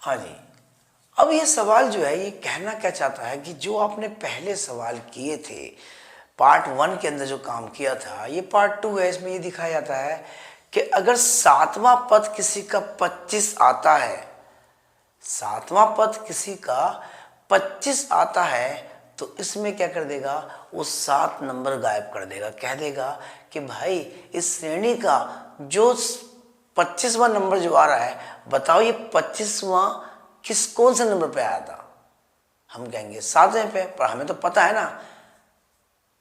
हाँ जी। अब ये सवाल जो है ये कहना क्या चाहता है कि जो आपने पहले सवाल किए थे पार्ट 1 के अंदर जो काम किया था, ये पार्ट 2 है। इसमें ये दिखाया जाता है कि अगर सातवां पद किसी का 25 आता है, सातवां पद किसी का 25 आता है, तो इसमें क्या कर देगा, वो 7 नंबर गायब कर देगा। कह देगा कि भाई इस श्रेणी का जो 25वां नंबर जो आ रहा है, बताओ ये 25वां कौन से नंबर पे आया था। हम कहेंगे 7वें पे, पर हमें तो पता है ना।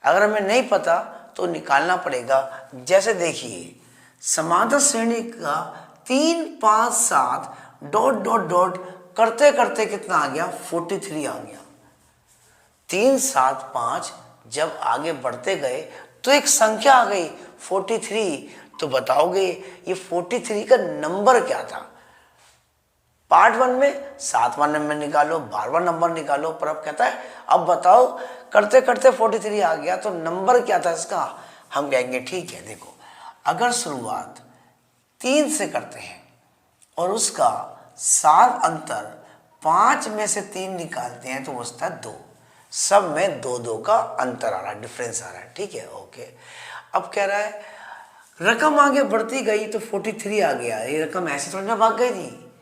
अगर हमें नहीं पता तो निकालना पड़ेगा। जैसे देखिए, समांतर श्रेणी का 3 5 7 डॉट डॉट डॉट करते करते कितना आ गया, 43 आ गया। 3 7 5 जब आगे बढ़ते गए तो एक संख्या आ गई 43। तो बताओगे ये 43 का नंबर क्या था। पार्ट 1 में 7वां नंबर निकालो, 12वां नंबर निकालो, पर अब कहता है अब बताओ करते करते 43 आ गया तो नंबर क्या था इसका। हम कहेंगे ठीक है, देखो अगर शुरुआत 3 से करते हैं और उसका सार अंतर 5 में से 3 निकालते हैं तो बचता है 2। सब में 2 2 का अंतर आ रहा है, डिफरेंस आ रहा है। ठीक है, ओके। अब कह रहा है रकम आगे बढ़ती गई तो 43 आ गया। ये रकम ऐसे थोड़ी ना भाग गई थी,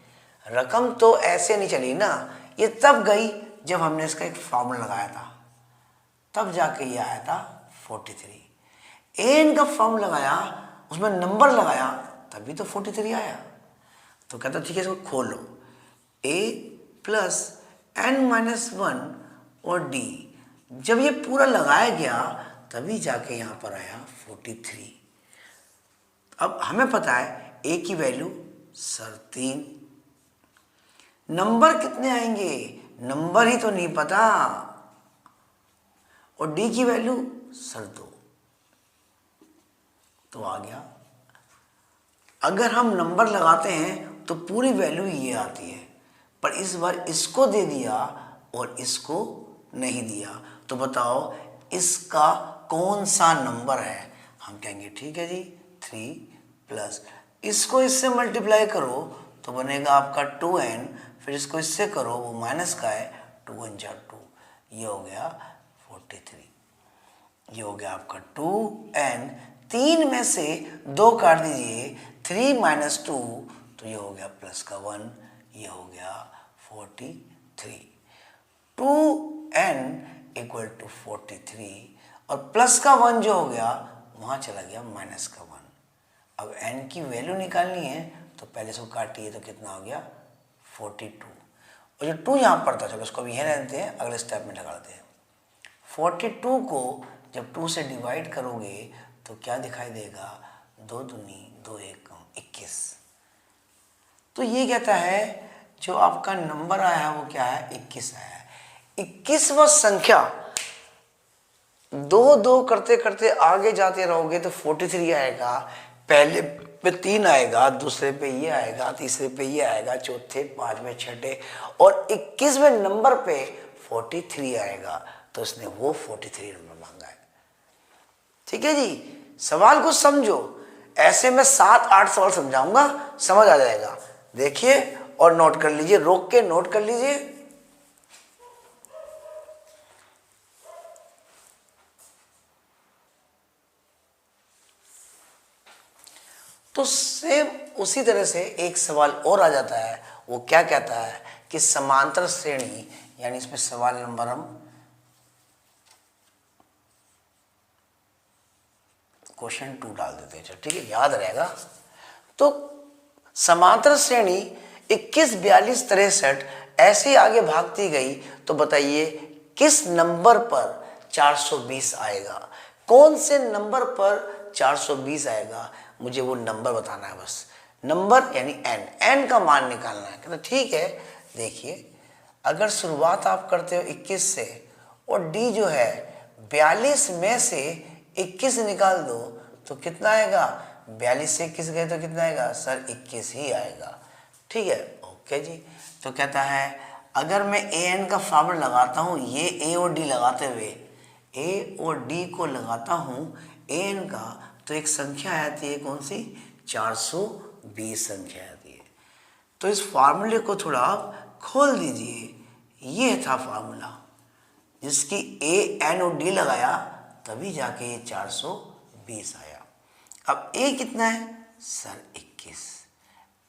रकम तो ऐसे नहीं चली ना। ये तब गई जब हमने इसका एक फॉर्मूला लगाया था, तब जाके ये आया था 43। एन का फॉर्मूला लगाया, उसमें नंबर लगाया, तभी तो 43 आया। तो कहता ठीक है इसको खोलो, a प्लस एन माइनस 1 और d, जब ये पूरा लगाया गया तभी जाके यहां पर आया 43। अब हमें पता है a की वैल्यू सर 3, नंबर कितने आएंगे नंबर ही तो नहीं पता, और d की वैल्यू सर 2, तो आ गया। अगर हम नंबर लगाते हैं तो पूरी वैल्यू ये आती है, पर इस बार इसको दे दिया और इसको नहीं दिया, तो बताओ इसका कौन सा नंबर है। हम कहेंगे ठीक है जी 3 प्लस इसको इससे मल्टीप्लाई करो तो बनेगा आपका 2n, फिर इसको इससे करो वो माइनस का है, 2 1 जा 2, ये हो गया 43। ये हो गया आपका 2n, 3 में से 2 काट दीजिए, 3 माइनस 2, तो ये हो गया प्लस का 1, ये हो गया 43। 2n इक्वल टू 43 और प्लस का 1 जो हो गया वहां चला गया माइनस का 1। अब n की वैल्यू निकालनी है तो पहले इसको काटिए तो कितना हो गया 42, और जो 2 यहाँ पर था चलो उसको भी यहीं रहते हैं, अगले स्टेप में लगा देते हैं। 42 को जब 2 से डिवाइड करोगे तो क्या दिखाई देगा, 2 दूनी 2 1 21। तो ये कहता है जो आपका नंबर आया है वो क्या है 21 आया है। 21वां संख्या 2 2 करते करते आगे जाते रहोगे तो 43 आएगा, पहले पे 3 आएगा, दूसरे पे ये आएगा, तीसरे पे ये आएगा, चौथे 5वें छठे और 21वें नंबर पे 43 आएगा। तो उसने वो 43 नंबर मांगा है। ठीक है जी, सवाल को समझो, ऐसे में 7 8 सवाल समझाऊंगा, समझ आ जाएगा। देखिए और नोट कर लीजिए, रोक के नोट कर लीजिए। तो सेम उसी तरह से एक सवाल और आ जाता है, वो क्या कहता है कि समांतर श्रेणी, यानी इसमें सवाल नंबर हम क्वेश्चन 2 डाल देते हैं, ठीक है याद रहेगा। तो समांतर श्रेणी 21 42 63 ऐसे आगे भागती गई, तो बताइए किस नंबर पर 420 आएगा, कौन से नंबर पर 420 आएगा, मुझे वो नंबर बताना है बस। नंबर यानी n का मान निकालना है। कहते ठीक है, देखिए अगर शुरुआत आप करते हो 21 से और d जो है 42 में से 21 निकाल दो तो कितना आएगा, 42 से 21 गए तो कितना आएगा सर 21 ही आएगा। ठीक है, ओके जी। तो कहता है अगर मैं an का फॉर्मूला लगाता हूँ, ये a और d लगाते हुए a और d को लगाता हूँ an का, तो एक संख्या आती है कौन सी 420 संख्या आती है। तो इस फार्मूले को थोड़ा आप खोल दीजिए। ये था फार्मूला जिसकी ANOD लगाया तभी जाके ये 420 आया। अब A कितना है सर 21,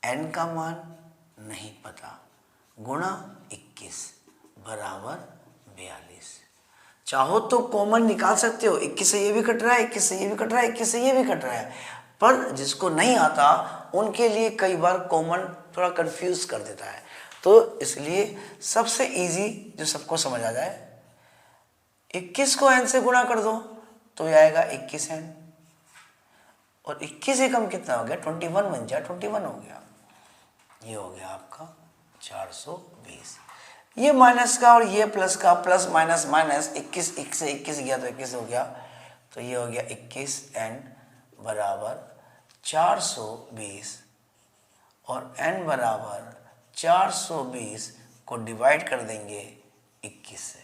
N का मान नहीं पता, गुणा 21 बराबर 42। चाहो तो कॉमन निकाल सकते हो, 21 से ये भी कट रहा है, 21 से ये भी कट रहा है, 21 से ये भी कट रहा है, पर जिसको नहीं आता उनके लिए कई बार कॉमन थोड़ा कंफ्यूज कर देता है। तो इसलिए सबसे इजी जो सबको समझ आ जाए, 21 को n से गुणा कर दो तो ये आएगा 21n, और 21 से कम कितना हो गया 21 बन जाए, 21 हो गया, ये हो गया आपका 420। ये माइनस का और ये प्लस का, प्लस माइनस माइनस, 21 1 से 21 गया तो 21 हो गया, तो ये हो गया 21n बराबर 420, और n बराबर 420 को डिवाइड कर देंगे 21 से।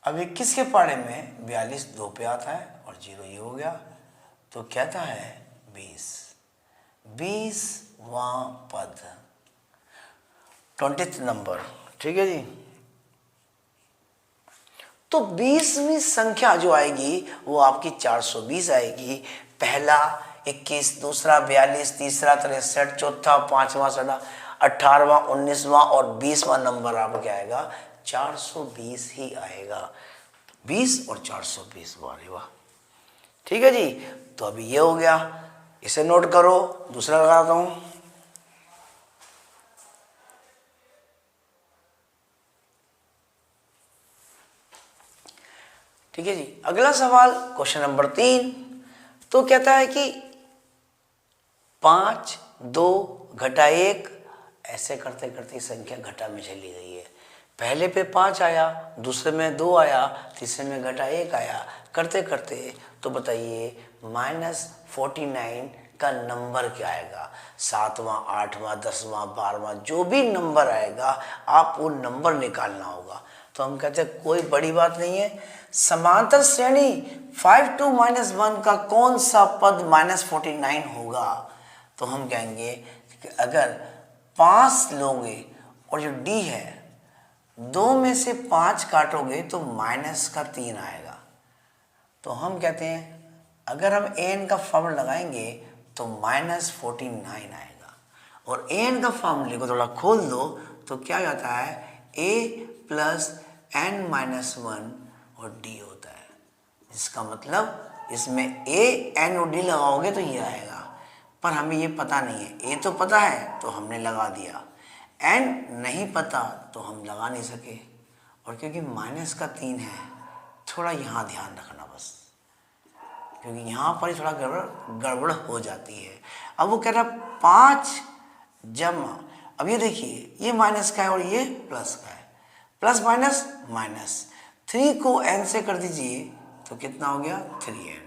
अब 21 के पाड़े में 42 2 पे आता है और 0 ये हो गया, तो कहता है 20वां पद, 20th नंबर, ठीक है जी। तो 20वीं संख्या जो आएगी वो आपकी 420 आएगी। पहला 21, दूसरा 42, तीसरा 63, चौथा 5वां 18वां 19वां और 20वां नंबर आपका आएगा 420 ही आएगा। 20 और 420, वाह वाह, ठीक है जी। तो अभी ये हो गया, इसे नोट करो। दूसरा लगाता हूं, ठीक है जी। अगला सवाल क्वेश्चन नंबर 3, तो कहता है कि 5 2 घटा 1, ऐसे करते करते संख्या घटा में चली गई है। पहले पे 5 आया, दूसरे में 2 आया, तीसरे में घटा 1 आया, करते करते तो बताइए -49 का नंबर क्या आएगा। 7वां 8वां 10वां 12वां जो भी नंबर आएगा आप वो नंबर निकालना होगा। तो हम कहते हैं कोई बड़ी बात नहीं है, समांतर श्रेणी 5 2 -1 का कौन सा पद -49 होगा। तो हम कहेंगे कि अगर 5 लोगे और जो D है 2 में से 5 काटोगे तो -3 आएगा। तो हम कहते हैं अगर हम an का फॉर्मूला लगाएंगे तो -49 आएगा। और an का फॉर्मूले को थोड़ा खोल दो तो क्या जाता है a + n-1 और d होता है। इसका मतलब इसमें ANOD लगाओगे तो ये आएगा, पर हमें ये पता नहीं है। a तो पता है तो हमने लगा दिया, n नहीं पता तो हम लगा नहीं सके। और क्योंकि -3 है, थोड़ा यहाँ ध्यान रखना बस, क्योंकि यहाँ पर ही थोड़ा गड़बड़ हो जाती है। अब वो कह रहा 5 जमा, अब ये देखिए ये माइनस का है और ये प्लस का है, प्लस माइनस माइनस, 3 को n से कर दीजिए तो कितना हो गया 3n,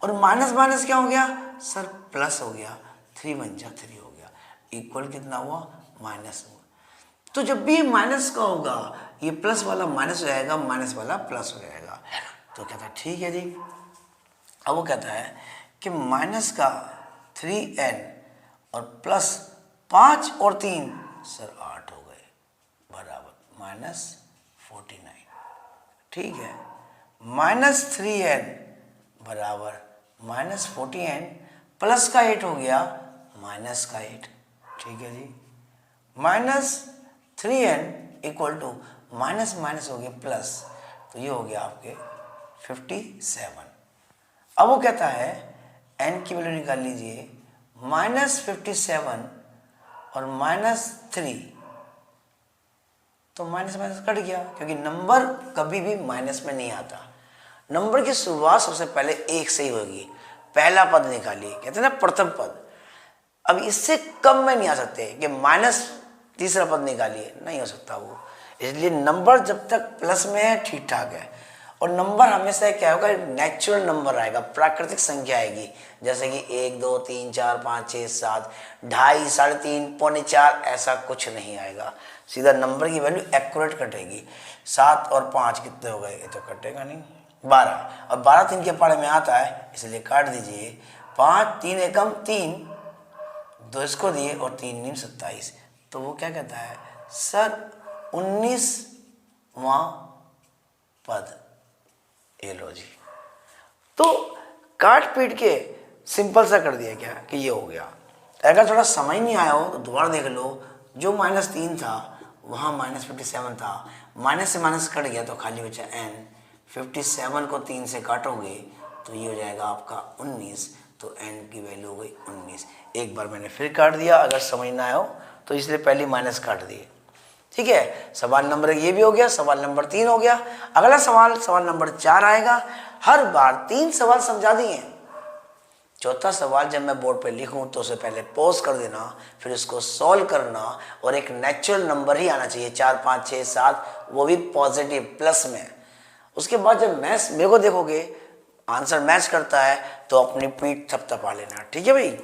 और माइनस माइनस क्या हो गया सर प्लस हो गया, 3 × 3 हो गया, इक्वल कितना हुआ माइनस हुआ। तो जब भी माइनस का होगा ये प्लस वाला माइनस हो जाएगा, माइनस वाला प्लस हो जाएगा। तो कहता है ठीक है जी। अब वो कहता है कि माइनस का 3n और प्लस 5 और 3 सर 8 हो गए, बराबर -49, ठीक है। -3n बराबर -40n, प्लस का 8 हो गया माइनस का 8, ठीक है जी। -3n = माइनस माइनस हो गया प्लस, तो ये हो गया आपके 57। अब वो कहता है n की वैल्यू निकाल लीजिए, -57 और -3, तो माइनस माइनस कट गया, क्योंकि नंबर कभी भी माइनस में नहीं आता। नंबर की शुरुआत सबसे पहले 1 से ही होगी। पहला पद निकालिए, कहते हैं ना प्रथम पद। अब इससे कम में नहीं आ सकते कि माइनस तीसरा पद निकालिए, नहीं हो सकता वो। इसलिए नंबर जब तक प्लस में है ठीक ठाक है। और नंबर हमेशा क्या होगा, नेचुरल नंबर आएगा, प्राकृतिक संख्या आएगी, जैसे कि 1 2 3 4 5 6 7, 2.5 3.5 पौने 4, ऐसा कुछ नहीं आएगा। सीधा नंबर की वैल्यू एक्यूरेट कटेगी। 7 और 5 कितने हो गए, ये तो कटेगा नहीं, 12। और 12 3 के पाड़े में आता है, इसलिए काट दीजिए। 5 3 एकम 3, दो इसको दिए और 3 नीम 27। तो वो क्या कहता है सर 19वां पद। ये लो जी, तो काट पीट के सिंपल सा कर दिया क्या कि ये हो गया। अगर थोड़ा समझ नहीं आया हो तो दोबारा देख लो, जो -3 था वहाँ -57 था, माइनस से माइनस कट गया तो खाली बचा n। 57 को 3 से काटोगे तो ये हो जाएगा आपका 19, तो n की वैल्यू हो गई 19। एक बार मैंने फिर काट दिया, अगर समझ ना आया हो तो इसलिए पहले माइनस काट दिए। ठीक है, सवाल नंबर 1 ये भी हो गया, सवाल नंबर 3 हो गया। अगला सवाल नंबर 4 आएगा। हर बार 3 सवाल समझा दिए। चौथा सवाल जब मैं बोर्ड पे लिखूं तो उसे पहले पॉज कर देना, फिर उसको सॉल्व करना, और एक नेचुरल नंबर ही आना चाहिए 4 5 6 7, वो भी पॉजिटिव प्लस में। उसके बाद जब मैथ्स मेरे को देखोगे आंसर मैच करता है तो अपनी पीठ थपथपा लेना। ठीक है भाई।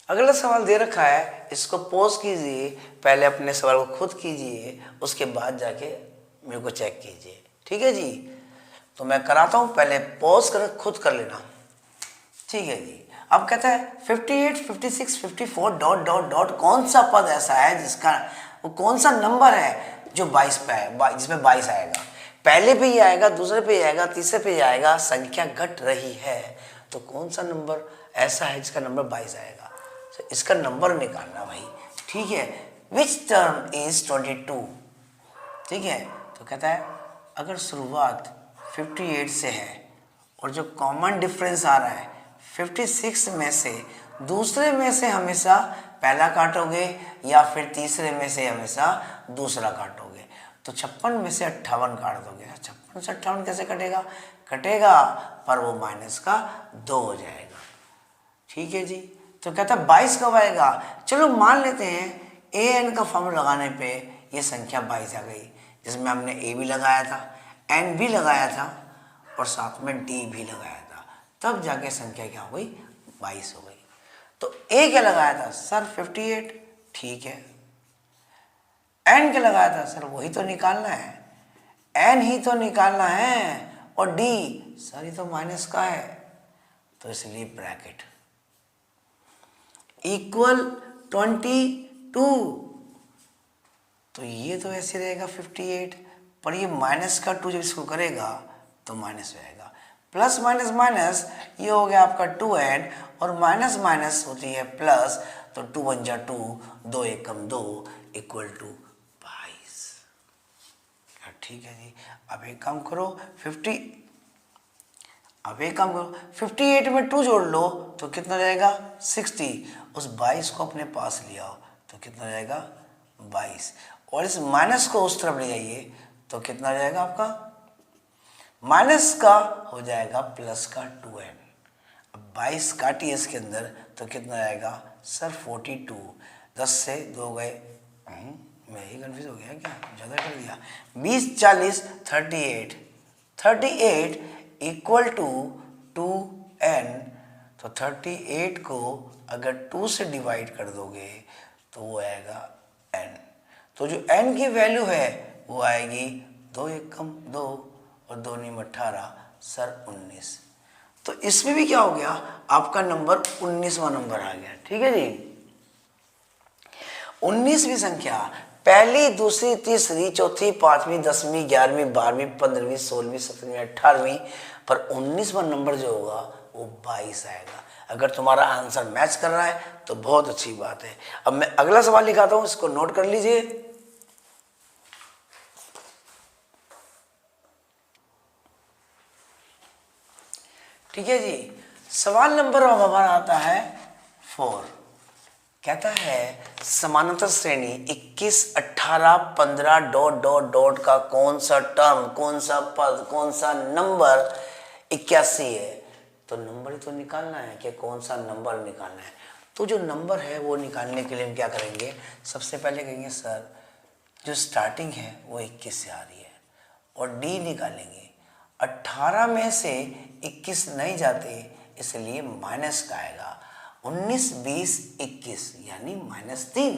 अगला सवाल दे रखा है, इसको पॉज कीजिए, पहले अपने सवाल को खुद कीजिए, उसके बाद जाके मेरे को चेक कीजिए। ठीक है जी, तो मैं कराता हूं, पहले पॉज कर खुद कर लेना। ठीक है जी। अब कहता है 58 56 54 डॉट डॉट डॉट कौन सा पद ऐसा है जिसका, वो कौन सा नंबर है जो 22 पे है, जिसमें 22 आएगा। पहले पे ही आएगा, दूसरे पे ही आएगा, तीसरे पे ही आएगा, संख्या घट रही है, तो कौन सा नंबर ऐसा है जिसका नंबर 22 आएगा। तो इसका नंबर निकालना भाई। ठीक है, विच टर्म इज 22। ठीक है, तो कहता है अगर शुरुआत 58 से है और जो कॉमन डिफरेंस आ रहा है 56 में से, दूसरे में से हमेशा पहला काटोगे या फिर तीसरे में से हमेशा दूसरा काटोगे, तो 56 में से 58 काट दोगे। 56 से 58 कैसे कटेगा, कटेगा पर वो माइनस का 2 हो जाएगा। ठीक है जी, तो कहता है 22 कब आएगा। चलो मान लेते हैं ए एन का फॉर्मूला लगाने पे ये संख्या 22 आ गई, जिसमें हमने ए भी लगाया था, एन भी लगाया था और साथ में डी भी लगाया था, तब जाके संख्या क्या हो गई 22 हो गई। तो ए क्या लगाया था सर 58। ठीक है, एन क्या लगाया था सर वही तो निकालना है, एन ही तो निकालना है, और डी सर ये तो माइनस का है, तो इसलिए ब्रैकेट इक्वल 22। तो ये तो ऐसे रहेगा 58, पर ये माइनस का 2 जब इसको करेगा तो माइनस हो जाएगा, प्लस माइनस माइनस ये हो गया आपका 2n, और माइनस माइनस होती है प्लस, तो 2 बन जा 2, 2 एकम 2 इक्वल टू 22। ठीक है जी, अब एक काम करो 58 में 2 जोड़ लो तो कितना रहेगा 60, उस 22 को अपने पास ले आओ तो कितना रहेगा 22, और इस माइनस को उस तरफ ले जाइए तो कितना रहेगा आपका, माइनस का हो जाएगा प्लस का 2n। अब 22 काटिए इसके अंदर तो कितना आएगा सर 42, 10 से 2 गए, मैं ही कंफ्यूज हो गया क्या, ज़्यादा कर दिया। 20 40 38 इक्वल टू 2n, तो 38 को अगर 2 से डिवाइड कर दोगे तो वो आएगा n, तो जो n की वैल्यू है वो आएगी 2 एकम 2 और 2 नीम 18 सर 19। तो इसमें भी क्या हो गया आपका नंबर 19वां नंबर आ गया। ठीक है जी, 19वीं संख्या पहली दूसरी तीसरी चौथी पांचवी 10वीं 11वीं 12वीं 15वीं 16वीं 17वीं 18वीं, पर 19वां नंबर जो होगा वो 22 आएगा। अगर तुम्हारा आंसर मैच कर रहा है तो बहुत अच्छी बात है। अब मैं अगला सवाल लिखाता हूं, इसको नोट कर लीजिए। ठीक है जी, सवाल नंबर हमारा आता है 4। कहता है समानांतर श्रेणी 21 18 15 डॉट डॉट डॉट का कौन सा टर्म, कौन सा पद, कौन सा नंबर 81 है। तो नंबर ही तो निकालना है कि कौन सा नंबर निकालना है। तो जो नंबर है वो निकालने के लिए हम क्या करेंगे, सबसे पहले कहेंगे सर जो स्टार्टिंग है वो 21 से आ रही है, और डी निकालेंगे। 18 में से 21 नहीं जाते इसलिए माइनस का आएगा, 19 20 21 यानी -3।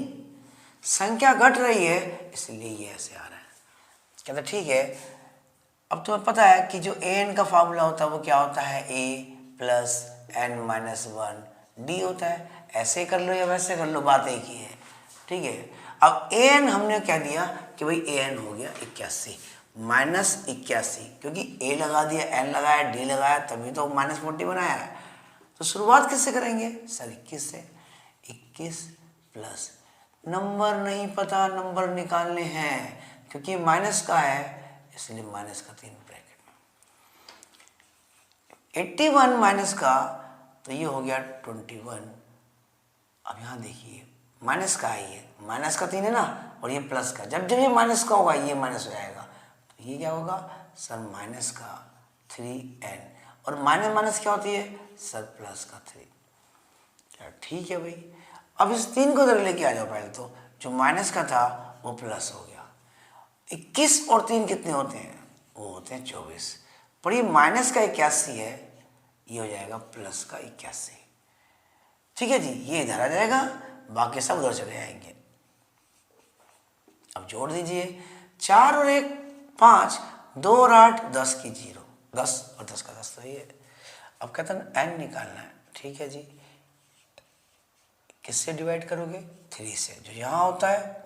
संख्या घट रही है इसलिए ये ऐसे आ रहा है। कहता ठीक है, अब तुम्हें पता है कि जो ए एन का फार्मूला होता है वो क्या होता है, A plus N minus one D होता है। ऐसे कर लो या वैसे कर लो, बात एक ही है, ठीक है। अब ए एन हमने कह दिया कि भाई ए एन हो गया 81 माइनस 81, क्योंकि ए लगा दिया, एन लगाया, डी लगाया, तभी तो माइनस 40 बनाया है। तो शुरुआत किससे करेंगे सर, 21 से। 21 प्लस, नंबर नहीं पता, नंबर निकालने हैं, क्योंकि माइनस का है इसलिए माइनस का 3 ब्रैकेट में। 81 माइनस का, तो ये हो गया 21। अब यहाँ देखिए माइनस का है, ये माइनस का 3 है ना, और ये प्लस का, जब जब ये माइनस का होगा ये माइनस हो जाएगा, तो ये क्या होगा सर, माइनस का 3n, और माइनस माइनस क्या होती है सर, प्लस का 3। क्या ठीक है भाई। अब इस 3 को इधर लेके आ जाओ, पहले तो जो माइनस का था वो प्लस हो गया। 21 और 3 कितने होते हैं, वो होते हैं 24, पर ये माइनस का 81 है, ये हो जाएगा प्लस का 81। ठीक है जी, ये इधर आ जाएगा, बाकी सब उधर चले जाएंगे। अब जोड़ दीजिए, 4 और 1 5, 2 और 8 10 की 0, 10 और 10 का 10, तो ये। अब कहते हैं n निकालना है, ठीक है जी। किससे डिवाइड करोगे, 3 से, जो यहाँ होता है।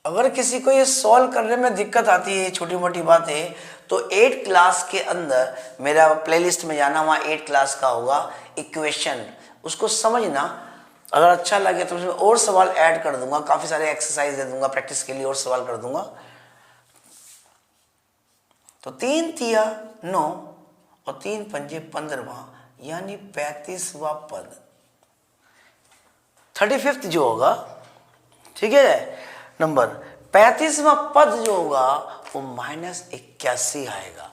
अगर किसी को ये सॉल्व करने में दिक्कत आती है, छोटी मोटी बातें, तो 8 क्लास के अंदर मेरा प्लेलिस्ट में जाना, वहाँ 8 क्लास का होगा इक्वेशन, उसको समझना। अगर अच्छा लगे तो उसमें और सवाल ऐड कर दूंगा, काफ़ी सारे एक्सरसाइज दे दूंगा प्रैक्टिस के लिए, और सवाल कर दूंगा। तो 3 तिया 9 और 3 पंजे 15, यानी 35वां पद, 35th जो होगा, ठीक है, नंबर 35वां पद जो होगा वो -81 आएगा।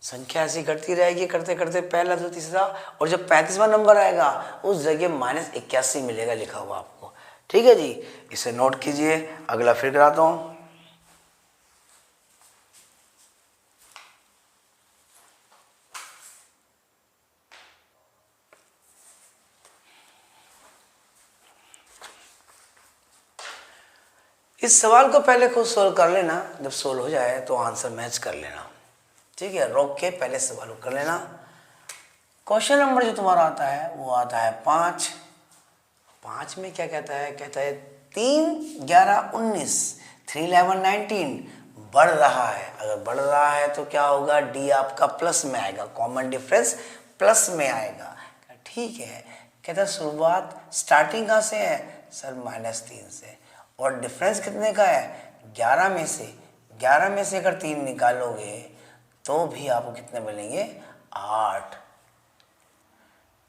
संख्या ऐसी घटती रहेगी करते करते, पहला तो तीसरा, और जब 35वां नंबर आएगा उस जगह -81 मिलेगा लिखा हुआ आपको। ठीक है जी, इसे नोट कीजिए। अगला फिर कराता हूं। इस सवाल को पहले खुद सोल्व कर लेना, जब सोल्व हो जाए तो आंसर मैच कर लेना। ठीक है, रोक के पहले सवाल को कर लेना। क्वेश्चन नंबर जो तुम्हारा आता है वो आता है 5। 5 में क्या कहता है, कहता है 3 11 19, 3 11 19 बढ़ रहा है। अगर बढ़ रहा है तो क्या होगा, डी आपका प्लस में आएगा, कॉमन डिफरेंस प्लस में आएगा। ठीक है, कहता है शुरुआत स्टार्टिंग कहाँ से है सर, -3 से, और डिफरेंस कितने का है 11 में से। 11 में से अगर 3 निकालोगे तो भी आपको कितने मिलेंगे 8।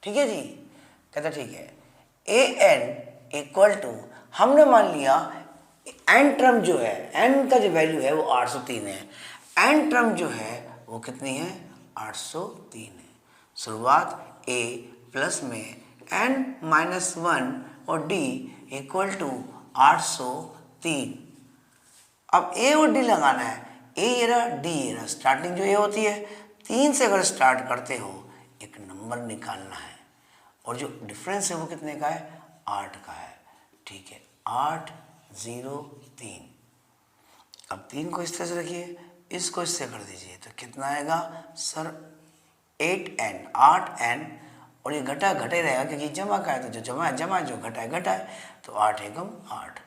ठीक है जी, कहता ठीक है, ए एन इक्वल टू, हमने मान लिया एन टर्म जो है, एन का जो वैल्यू है वो 803 है, एन टर्म जो है वो कितनी है 803 है। शुरुआत ए प्लस में एन -1 और डी इक्वल टू 803। अब ए और डी लगाना है, ए ये रहा, डी ये रहा। स्टार्टिंग जो ये होती है 3 से अगर स्टार्ट करते हो, एक नंबर निकालना है, और जो डिफरेंस है वो कितने का है 8 का है। ठीक है, 803। अब 3 को इस तरह से रखिए, इसको इससे कर दीजिए, तो कितना आएगा सर 8n, 8n, और ये घटा घटे रहेगा क्योंकि जमा का है, तो जो जमा है जमा, जो घटा है घटा है, तो 8 एकम 8।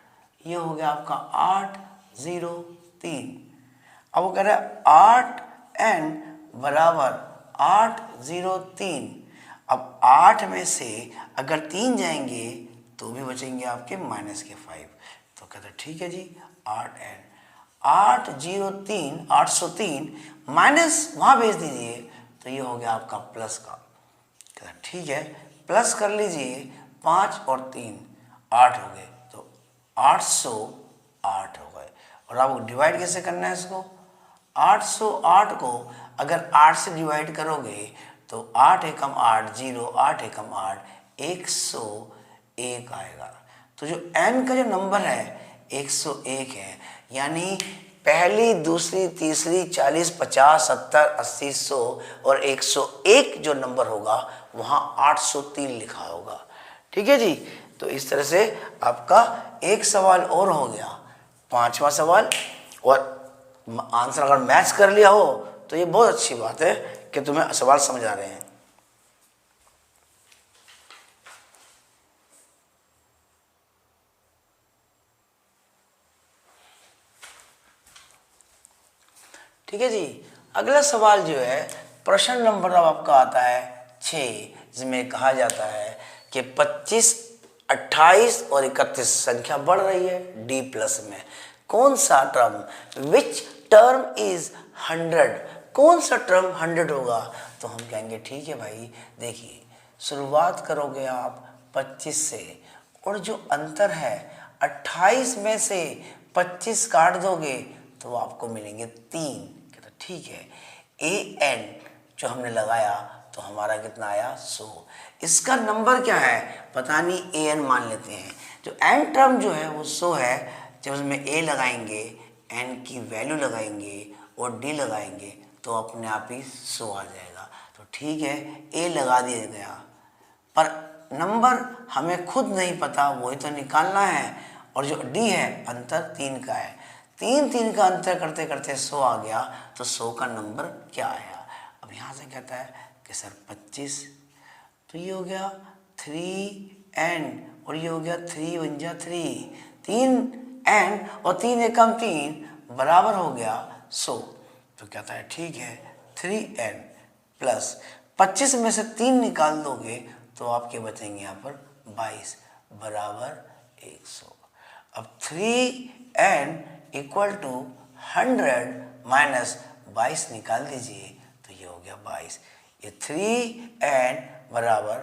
ये हो गया आपका 803। अब वो कह रहा है 8n बराबर 803। अब 8 में से अगर 3 जाएंगे तो भी बचेंगे आपके -5। तो कहते हैं ठीक है जी, 8n 803 माइनस वहाँ भेज दीजिए, तो ये हो गया आपका प्लस का। कहते हैं ठीक है, प्लस कर लीजिए, 5 और 3 8 हो गए, तो 808 हो गए। और आपको डिवाइड कैसे करना है इसको, 808 को अगर 8 से डिवाइड करोगे तो 8 एकम 8 0, 8 एकम 8 101 आएगा। तो जो n का जो नंबर है 101 है, यानी पहली, दूसरी, तीसरी, 40, 50, 70, 80, 100 और 101 जो नंबर होगा वहाँ 803 लिखा होगा। ठीक है जी, तो इस तरह से आपका एक सवाल और हो गया, 5वां सवाल, और आंसर अगर मैच कर लिया हो तो ये बहुत अच्छी बात है कि तुम्हें सवाल समझ आ रहे हैं। ठीक है जी। अगला सवाल जो है प्रश्न नंबर अब आपका आता है 6, जिसमें कहा जाता है कि 25, 28 और 31 संख्या बढ़ रही है डी प्लस में। कौन सा टर्म, विच टर्म इज 100, कौन सा टर्म 100 होगा? तो हम कहेंगे ठीक है भाई, देखिए शुरुआत करोगे आप 25 से और जो अंतर है 28 में से 25 काट दोगे तो आपको मिलेंगे 3। कहता ठीक है, ए एन जो हमने लगाया तो हमारा कितना आया 100। इसका नंबर क्या है पता नहीं, ए एन मान लेते हैं। जो एन टर्म जो है वो 100 है। जब उसमें ए लगाएंगे, एन की वैल्यू लगाएंगे और डी लगाएंगे तो अपने आप ही 100 आ जाएगा। तो ठीक है, ए लगा दिया गया, पर नंबर हमें खुद नहीं पता, वही तो निकालना है। और जो डी है अंतर 3 का है, 3 का अंतर करते करते 100 आ गया। तो 100 का नंबर क्या आया? अब यहाँ से कहता है कि सर 25, तो ये हो गया 3n और ये हो गया 3 × 3, 3n और 3 एकम 3 बराबर हो गया 100। तो कहता है ठीक है, 3n प्लस 25 में से 3 निकाल दोगे तो आपके बचेंगे यहाँ पर 22 बराबर 100। अब 3n इक्वल टू 100 माइनस 22 निकाल दीजिए तो ये हो गया 22। ये 3n बराबर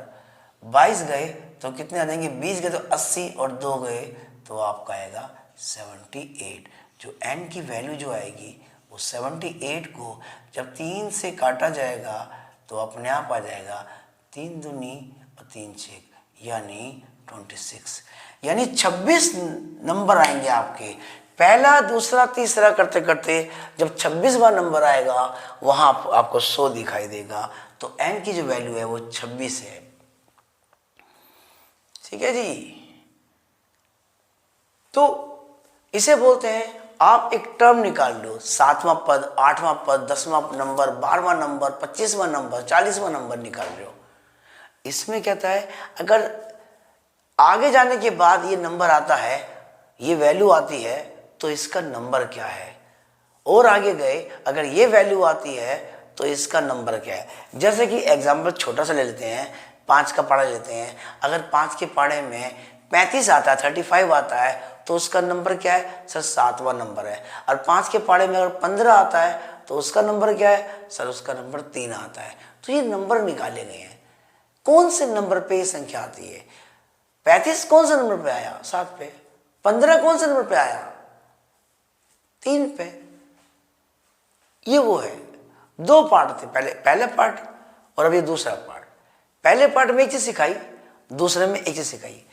22 गए तो कितने आ जाएंगे, 20 गए तो 80 और 2 गए तो आपका आएगा 78। जो n की वैल्यू जो आएगी वो 78 को जब 3 से काटा जाएगा तो अपने आप आ जाएगा 3 दूनी और 3 छेक यानी 26, यानी 26 नंबर आएंगे आपके। पहला, दूसरा, तीसरा करते करते जब 26वां नंबर आएगा वहां आपको 100 दिखाई देगा। तो n की जो वैल्यू है वो 26 है। ठीक है जी। तो इसे बोलते हैं आप एक टर्म निकाल लो, 7वां पद, 8वां पद, 10वां नंबर, 12वां नंबर, 25वां नंबर, 40वां नंबर निकाल रहे हो। इसमें कहता है अगर आगे जाने के बाद ये नंबर आता है, ये वैल्यू आती है तो इसका नंबर क्या है। और आगे गए अगर ये वैल्यू आती है तो इसका नंबर क्या है। जैसे कि एग्जाम्पल छोटा सा ले लेते हैं, 5 का पाढ़ा लेते हैं। अगर 5 के पाढ़े में 35 आता है, 35 आता है तो उसका नंबर क्या है सर, 7वां नंबर है। और 5 के पाढ़े में अगर 15 आता है तो उसका नंबर क्या है सर, उसका नंबर 3 आता है। तो ये नंबर निकाले गए हैं। कौन से नंबर पे ये संख्या आती है? 35 कौन से नंबर पे आया, 7 पे। 15 कौन से नंबर पे आया, 3 पे। ये वो है। 2 पार्ट थे, पहले पार्ट और अब ये दूसरा पार्ट। पहले पार्ट में एक चीज सिखाई, दूसरे में एक चीज सिखाई।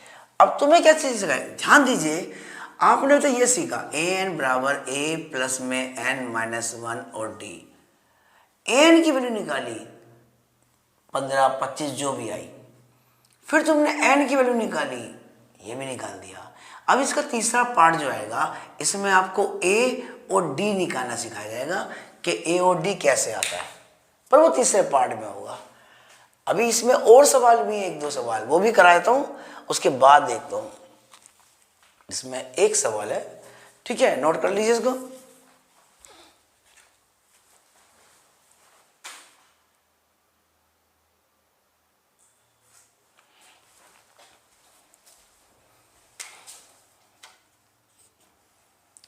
अब तुम्हें क्या चीज सिखाई, ध्यान दीजिए। आपने तो ये सीखा ए एन बराबर ए प्लस में n-1 और डी। एन की वैल्यू निकाली 15, 25 जो भी आई। फिर तुमने n की वैल्यू निकाली, ये भी निकाल दिया। अब इसका तीसरा पार्ट जो आएगा इसमें आपको a और d निकालना सिखाया जाएगा कि a और d कैसे आता है, पर वो तीसरे पार्ट में होगा। अभी इसमें और सवाल भी हैं, 1-2 सवाल वो भी करा देता हूँ, उसके बाद देखता हूँ। इसमें एक सवाल है, ठीक है, नोट कर लीजिए इसको।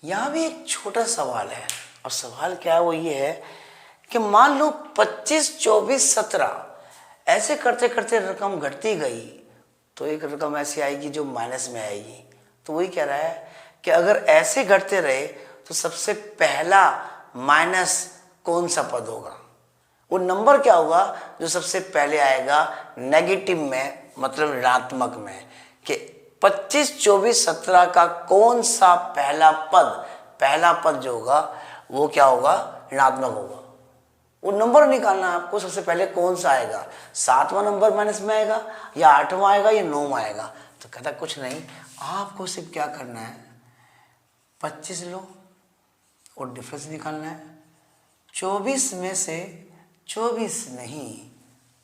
यहां भी एक छोटा सवाल है। अब सवाल क्या है, वो ये है कि मान लो 25, 24, 17 ऐसे करते करते रकम घटती गई तो एक रकम ऐसी आएगी जो माइनस में आएगी। तो वही कह रहा है कि अगर ऐसे घटते रहे तो सबसे पहला माइनस कौन सा पद होगा, वो नंबर क्या होगा जो सबसे पहले आएगा नेगेटिव में, मतलब ऋणात्मक में। कि 25, 24, 17 का कौन सा पहला पद जो होगा वो क्या होगा, ऋणात्मक होगा। वो नंबर निकालना है आपको, सबसे पहले कौन सा आएगा, 7वां नंबर माइनस में आएगा या 8वां आएगा या 9वां आएगा। तो कहता कुछ नहीं, आपको सिर्फ क्या करना है, 25 लो को डिफरेंस निकालना है। 24 में से 24 नहीं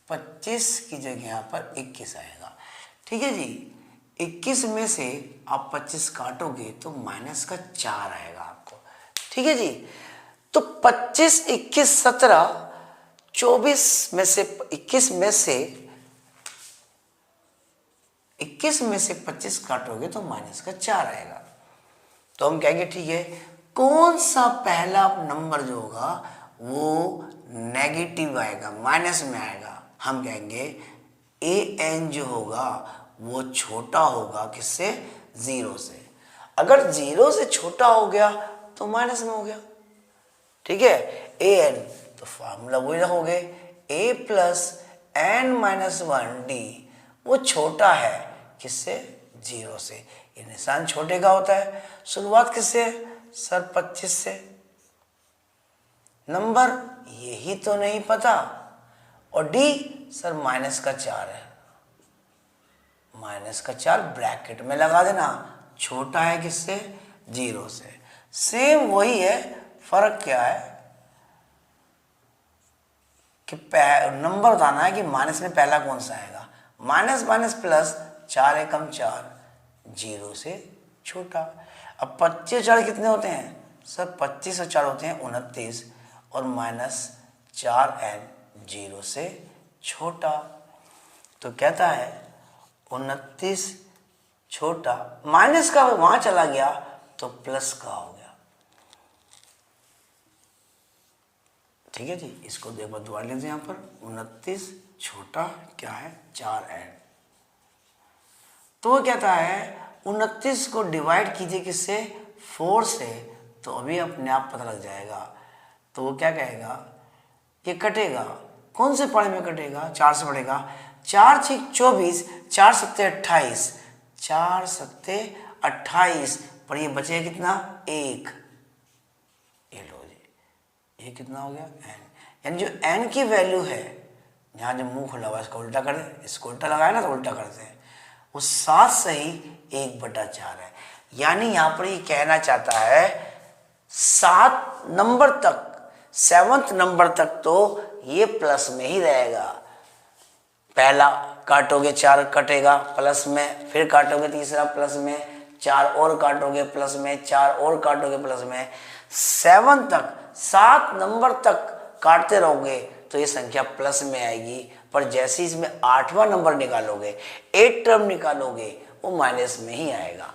25 की जगह यहाँ पर 21 आएगा। ठीक है जी, 21 में से आप 25 काटोगे तो माइनस का 4 आएगा आपको। ठीक है जी, तो 25, 21, 17, 24 में से 21 में से 25 काटोगे तो माइनस का 4 आएगा। तो हम कहेंगे ठीक है, कौन सा पहला नंबर जो होगा वो नेगेटिव आएगा, माइनस में आएगा। हम कहेंगे an जो होगा वो छोटा होगा किससे, 0 से। अगर 0 से छोटा हो गया तो माइनस में हो गया। ठीक है, an तो फार्मूला वही रखोगे, a plus n minus 1d, वो छोटा है किससे, 0 से। ये निशान छोटे का होता है। शुरुआत किससे सर, 25 से। नंबर यही तो नहीं पता, और d सर माइनस का 4 है, माइनस का 4 ब्रैकेट में लगा देना, छोटा है किससे, 0 से। सेम वही है, फर्क क्या है कि नंबर बताना है कि माइनस में पहला कौन सा आएगा। माइनस माइनस प्लस, 4 एकम 4, 0 से छोटा। अब 25 4 कितने होते हैं सर, 25 और 4 होते हैं 29, और माइनस 4n 0 से छोटा। तो कहता है 29 छोटा, माइनस का वहां चला गया तो प्लस का हो गया। ठीक है जी, इसको एक बार दोबारा लेते हैं यहाँ पर, 29 छोटा क्या है, 4n। तो वो कहता है 29 को डिवाइड कीजिए किससे, 4 से, तो अभी अपने आप पता लग जाएगा। तो वो क्या कहेगा, ये कटेगा, कौन से पारे में कटेगा, 4 से बढ़ेगा, 4 6 24, 4 7 28, 4 7 28, पर ये बचेगा कितना, 1। ये लो जी, ये कितना हो गया, n। यानी जो n की वैल्यू है, यहाँ जो मुंह खुला हुआ इसको उल्टा कर दे, इसको उल्टा लगाया ना तो उल्टा करते हैं, वो 7 सही 1/4 है। यानी यहाँ पर ये कहना चाहता है 7 नंबर तक, 7th नंबर तक तो ये प्लस में ही रहेगा। पहला काटोगे 4 कटेगा प्लस में, फिर काटोगे तीसरा प्लस में, 4 और काटोगे प्लस में, 4 और काटोगे प्लस में, 7 तक, 7 नंबर तक काटते रहोगे तो ये संख्या प्लस में आएगी। पर जैसे ही इसमें 8वां नंबर निकालोगे, 8 टर्म निकालोगे, वो माइनस में ही आएगा।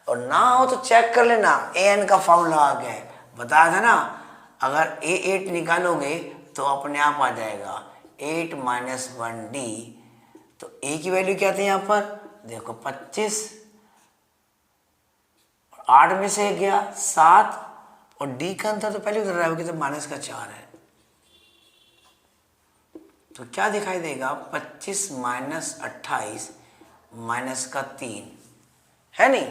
और ना हो तो चेक कर लेना, an का फॉर्मूला आ गया है, बताया था ना, अगर a8 निकालोगे तो अपने आप आ जाएगा 8 माइनस 1d। तो a की वैल्यू क्या थी यहाँ पर, देखो 25, 8 में से गया 7, और d का अंतर तो पहले उधर रहा है, तो माइनस का 4 है। तो क्या दिखाई देगा, 25 माइनस 28 माइनस का 3 है नहीं,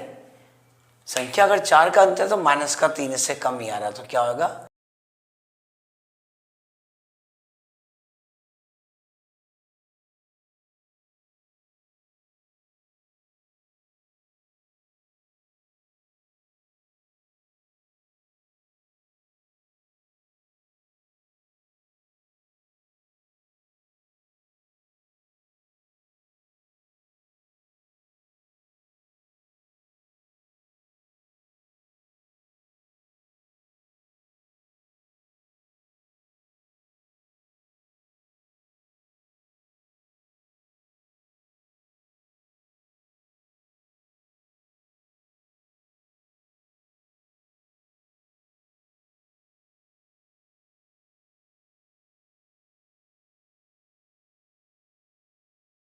संख्या अगर 4 का अंतर तो माइनस का 3 इससे कम ही आ रहा है, तो क्या होगा,